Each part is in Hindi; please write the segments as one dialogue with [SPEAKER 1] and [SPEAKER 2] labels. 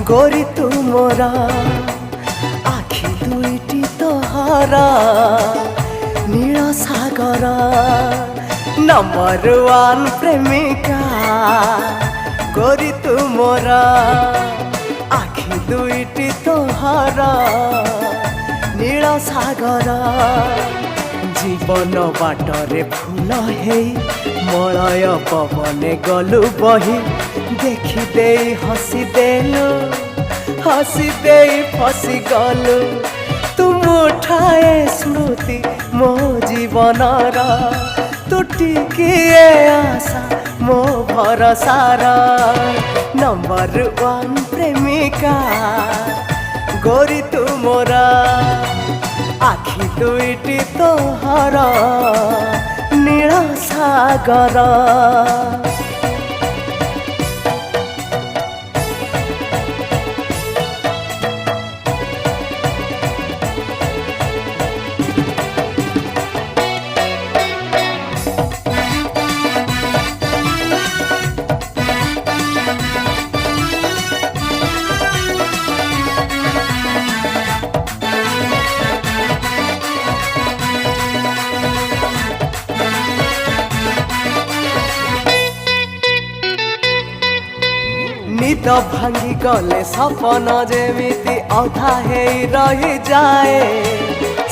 [SPEAKER 1] गोरी तू मोरा आखि दुईटी तोहर नील सागर नंबर वन प्रेमिका गोरी तू मोरा आखि दुईटी तोहर नील सागर जीवन बाटरे फूल है मलय पवने गलु बही देखी दे हसी देलु हसी दे फसी गलु तुम उठाए स्मृति मो जीवन तू टिकिए आशा मो भरसार नंबर वन प्रेमिका गोरी तू मोरा आखि दुईटी तोहर नील सागर निद भांगी गले सपन जेमिति अधा हे रही जाए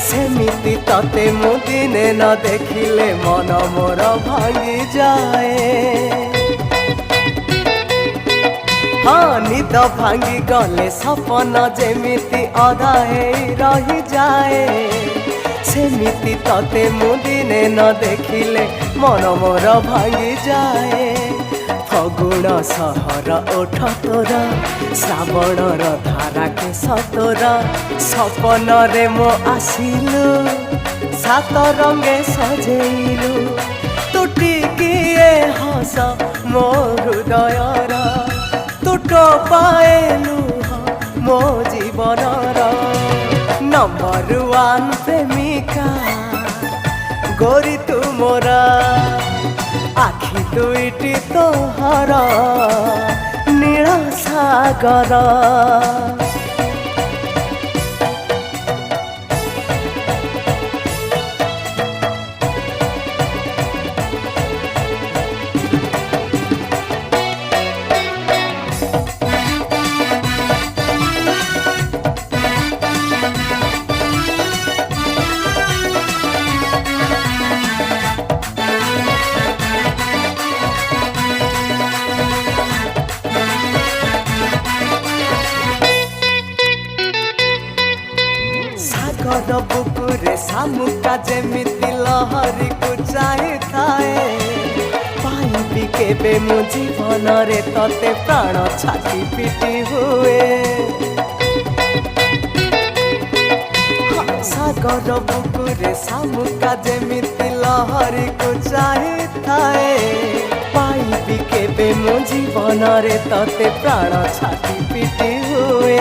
[SPEAKER 1] सेमिति तते मु दिने न देखिले मन मोर भांगी जाए। हाँ निद भांगी गले सपन जेमिति अधा हे रही जाए सेमिति तते मु दिने न देखिले मन मोर भांगी जाए। फगुण सहर ओठ तोरा श्रावणर धारा के सतोरा सपन रे मो आसिलु सात रंगे सजेइलु तू टिकिए हस मो हृदयर तू टपाएलु मो जीवनर नंबर वन प्रेमिका गोरी तू मोरा आखि दुईटी तोहर नील सागर सागर बुकुरे सामुका जेमिति लहरी को चाहे थाए पाइबी केबे मो जीवन रे तते प्राण छाती पिटी हुए। सागर बुकुरे सामुका जेमिति लहरी को चाहे थाए पाइबी केबे मो जीवन रे तते प्राण छाती पिटी हुए।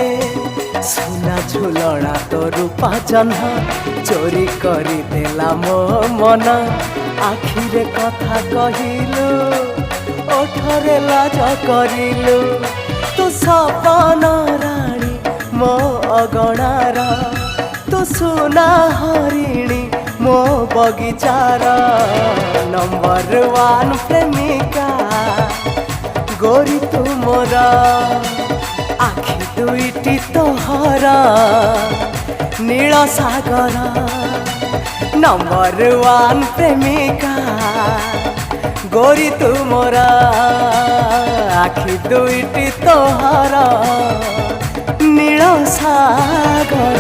[SPEAKER 1] सुना झुलना तो रूपा जन्ह चोरी करी देला मो मन आखिरे कथा कहिलु ओठरे लाज करिलु तू सपन राणी मो अगणार तू सुना हरिणी मो बगीचार नंबर वन प्रेमिका गोरी तू मोरा आखि दुईटी तोहर नील सागर नंबर वन प्रेमिका गोरी तू मोरा आखि दुईटी तोहर नील सागर।